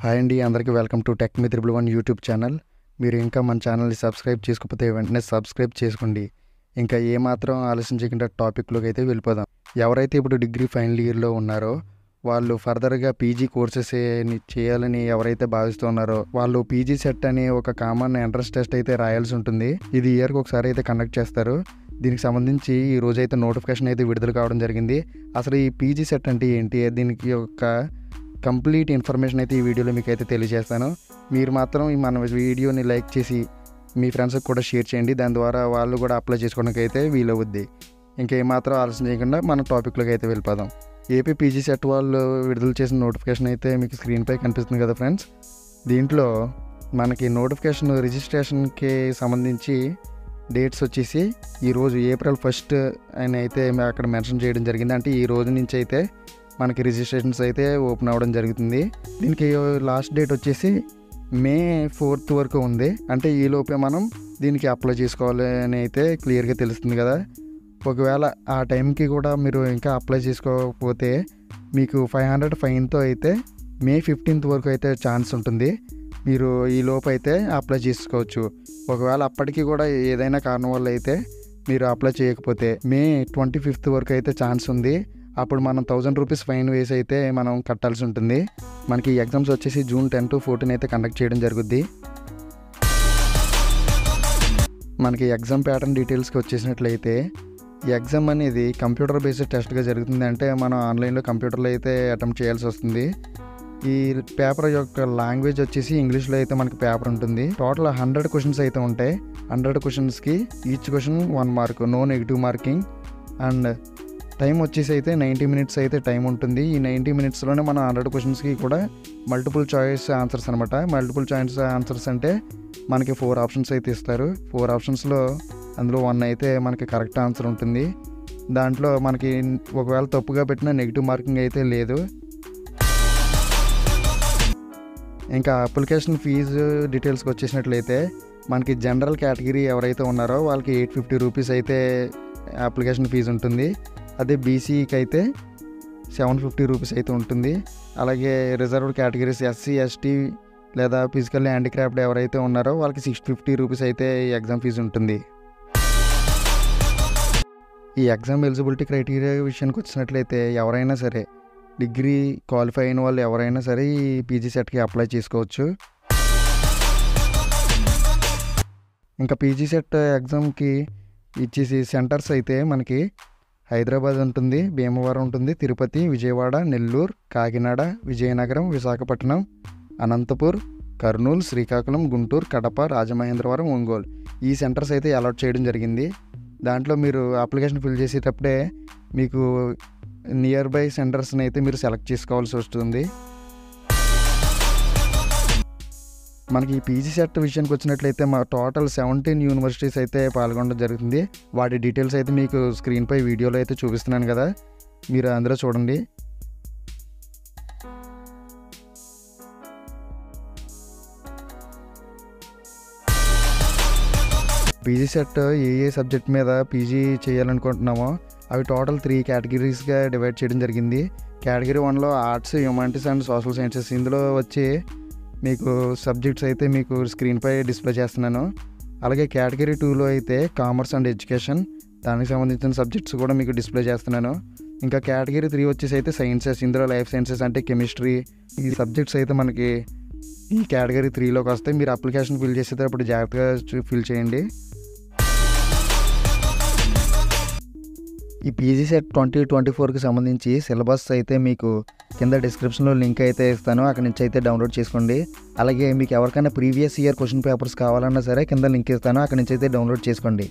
Hi అండి, అందరికీ welcome to tech me 111 YouTube channel. మీరు ఇంకా మన ఛానల్ని సబ్స్క్రైబ్ చేసుకోకపోతే వెంటనే సబ్స్క్రైబ్ చేసుకోండి. ఇంకా ఏమాత్రం ఆలస్యం చేయకుండా టాపిక్లోకి అయితే వెళ్ళిపోదాం. ఎవరైతే ఇప్పుడు డిగ్రీ ఫైనల్ ఇయర్లో ఉన్నారో వాళ్ళు ఫర్దర్గా పీజీ కోర్సెస్ చేయాలని ఎవరైతే భావిస్తున్నారో వాళ్ళు పీజీ సెట్ అనే ఒక కామన్ ఎంట్రన్స్ టెస్ట్ అయితే రాయాల్సి ఉంటుంది. ఇది ఇయర్కి ఒకసారి అయితే కండక్ట్ చేస్తారు. దీనికి సంబంధించి ఈ రోజైతే నోటిఫికేషన్ అయితే విడుదల కావడం జరిగింది. అసలు ఈ పీజీ సెట్ అంటే ఏంటి, దీనికి ఒక కంప్లీట్ ఇన్ఫర్మేషన్ అయితే ఈ వీడియోలో మీకు అయితే తెలియజేస్తాను. మీరు మాత్రం మన వీడియోని లైక్ చేసి మీ ఫ్రెండ్స్కి కూడా షేర్ చేయండి. దాని ద్వారా వాళ్ళు కూడా అప్లై చేసుకోవడానికి అయితే వీలవుద్ది. ఇంకేమాత్రం ఆలస్యం చేయకుండా మన టాపిక్లోకి అయితే వెళ్ళిపోదాం. ఏపీ పీజీ సెట్ వాళ్ళు విడుదల చేసిన నోటిఫికేషన్ అయితే మీకు స్క్రీన్పై కనిపిస్తుంది కదా ఫ్రెండ్స్. దీంట్లో మనకి నోటిఫికేషన్ రిజిస్ట్రేషన్కి సంబంధించి డేట్స్ వచ్చేసి ఈరోజు April 1 అని అయితే అక్కడ మెన్షన్ చేయడం జరిగింది. అంటే ఈ రోజు నుంచి అయితే మనకి రిజిస్ట్రేషన్స్ అయితే ఓపెన్ అవ్వడం జరుగుతుంది. దీనికి లాస్ట్ డేట్ వచ్చేసి May 4 వరకు ఉంది. అంటే ఈలోపే మనం దీనికి అప్లై చేసుకోవాలి అని అయితే క్లియర్గా తెలుస్తుంది కదా. ఒకవేళ ఆ టైంకి కూడా మీరు ఇంకా అప్లై చేసుకోకపోతే మీకు 500 ఫైన్తో అయితే May 15 వరకు అయితే ఛాన్స్ ఉంటుంది. మీరు ఈలోపు అయితే అప్లై చేసుకోవచ్చు. ఒకవేళ అప్పటికి కూడా ఏదైనా కారణం వల్ల అయితే మీరు అప్లై చేయకపోతే May 25 వరకు అయితే ఛాన్స్ ఉంది. అప్పుడు మనం 1000 రూపీస్ ఫైన్ వేసి అయితే మనం కట్టాల్సి ఉంటుంది. మనకి ఎగ్జామ్స్ వచ్చేసి June 10 to 14 అయితే కండక్ట్ చేయడం జరుగుద్ది. మనకి ఎగ్జామ్ ప్యాటర్న్ డీటెయిల్స్కి వచ్చేసినట్లయితే ఈ ఎగ్జామ్ అనేది కంప్యూటర్ బేస్డ్ టెస్ట్గా జరుగుతుంది. అంటే మనం ఆన్లైన్లో కంప్యూటర్లో అయితే అటెంప్ట్ చేయాల్సి వస్తుంది. ఈ పేపర్ యొక్క లాంగ్వేజ్ వచ్చేసి ఇంగ్లీష్లో అయితే మనకి పేపర్ ఉంటుంది. టోటల్ 100 క్వశ్చన్స్ అయితే ఉంటాయి. 100 క్వశ్చన్స్కి each question 1 mark, no negative marking. And time వచ్చేసి అయితే 90 మినిట్స్ అయితే టైం ఉంటుంది. ఈ 90 మినిట్స్లోనే మనం 100 క్వశ్చన్స్కి కూడా మల్టిపుల్ చాయిస్ ఆన్సర్స్ అనమాట. మల్టిపుల్ చాయిస్ ఆన్సర్స్ అంటే మనకి 4 ఆప్షన్స్ అయితే ఇస్తారు. 4 ఆప్షన్స్లో అందులో 1 అయితే మనకి కరెక్ట్ ఆన్సర్ ఉంటుంది. దాంట్లో మనకి ఒకవేళ తప్పుగా పెట్టిన నెగిటివ్ మార్కింగ్ అయితే లేదు. ఇంకా అప్లికేషన్ ఫీజు డీటెయిల్స్కి వచ్చేసినట్లయితే మనకి జనరల్ కేటగిరీ ఎవరైతే ఉన్నారో వాళ్ళకి 850 రూపీస్ అయితే అప్లికేషన్ ఫీజు ఉంటుంది. అదే బీసీకి అయితే 750 రూపీస్ అయితే ఉంటుంది. అలాగే రిజర్వ్డ్ కేటగిరీస్ SC ST లేదా ఫిజికల్లీ హ్యాండిక్రాఫ్ట్ ఎవరైతే ఉన్నారో వాళ్ళకి 650 రూపీస్ అయితే ఈ ఎగ్జామ్ ఫీజు ఉంటుంది. ఈ ఎగ్జామ్ ఎలిజిబిలిటీ క్రైటీరియా విషయానికి వచ్చినట్లయితే ఎవరైనా సరే డిగ్రీ క్వాలిఫై అయిన వాళ్ళు ఎవరైనా సరే ఈ పీజీ సెట్కి అప్లై చేసుకోవచ్చు. ఇంకా పీజీ సెట్ ఎగ్జామ్కి ఇచ్చేసి సెంటర్స్ అయితే మనకి హైదరాబాద్ ఉంటుంది, భీమవరం ఉంటుంది, తిరుపతి, విజయవాడ, నెల్లూరు, కాకినాడ, విజయనగరం, విశాఖపట్నం, అనంతపూర్, కర్నూలు, శ్రీకాకుళం, గుంటూరు, కడప, రాజమహేంద్రవరం, ఒంగోలు ఈ సెంటర్స్ అయితే అలాట్ చేయడం జరిగింది. దాంట్లో మీరు అప్లికేషన్ ఫిల్ చేసేటప్పుడే మీకు నియర్ బై సెంటర్స్ని అయితే మీరు సెలెక్ట్ చేసుకోవాల్సి వస్తుంది. మనకి ఈ పీజీ సెట్ విషయానికి వచ్చినట్లయితే మా టోటల్ 17 యూనివర్సిటీస్ అయితే పాల్గొనడం జరుగుతుంది. వాటి డీటెయిల్స్ అయితే మీకు స్క్రీన్పై వీడియోలో అయితే చూపిస్తున్నాను కదా, మీరు అందులో చూడండి. పీజీ సెట్ ఏ సబ్జెక్ట్ మీద పీజీ చేయాలనుకుంటున్నామో అవి టోటల్ 3 కేటగిరీస్గా డివైడ్ చేయడం జరిగింది. కేటగిరీ 1లో arts, humanities and social sciences. ఇందులో వచ్చి మీకు సబ్జెక్ట్స్ అయితే మీకు స్క్రీన్పై డిస్ప్లే చేస్తున్నాను. అలాగే కేటగిరీ 2లో అయితే కామర్స్ అండ్ ఎడ్యుకేషన్, దానికి సంబంధించిన సబ్జెక్ట్స్ కూడా మీకు డిస్ప్లే చేస్తున్నాను. ఇంకా కేటగిరీ 3 వచ్చేసి అయితే సైన్సెస్. ఇందులో లైఫ్ సైన్సెస్ అంటే కెమిస్ట్రీ, ఈ సబ్జెక్ట్స్ అయితే మనకి ఈ కేటగిరీ 3లోకి వస్తాయి. మీరు అప్లికేషన్ ఫిల్ చేసేటప్పుడు జాగ్రత్తగా ఫిల్ చేయండి. ఈ పీజీ సెట్ 2024కి సంబంధించి సిలబస్ అయితే మీకు కింద డిస్క్రిప్షన్లో లింక్ అయితే ఇస్తాను, అక్కడి నుంచి అయితే డౌన్లోడ్ చేసుకోండి. అలాగే మీకు ఎవరికైనా ప్రీవియస్ ఇయర్ క్వశ్చన్ పేపర్స్ కావాలన్నా సరే కింద లింక్ ఇస్తాను, అక్కడి నుంచి అయితే డౌన్లోడ్ చేసుకోండి.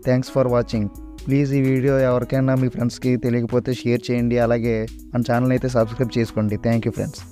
Thanks for watching. ప్లీజ్ ఈ వీడియో ఎవరికైనా మీ ఫ్రెండ్స్కి తెలియకపోతే షేర్ చేయండి. అలాగే మన ఛానల్ అయితే సబ్స్క్రైబ్ చేసుకోండి. Thank you friends.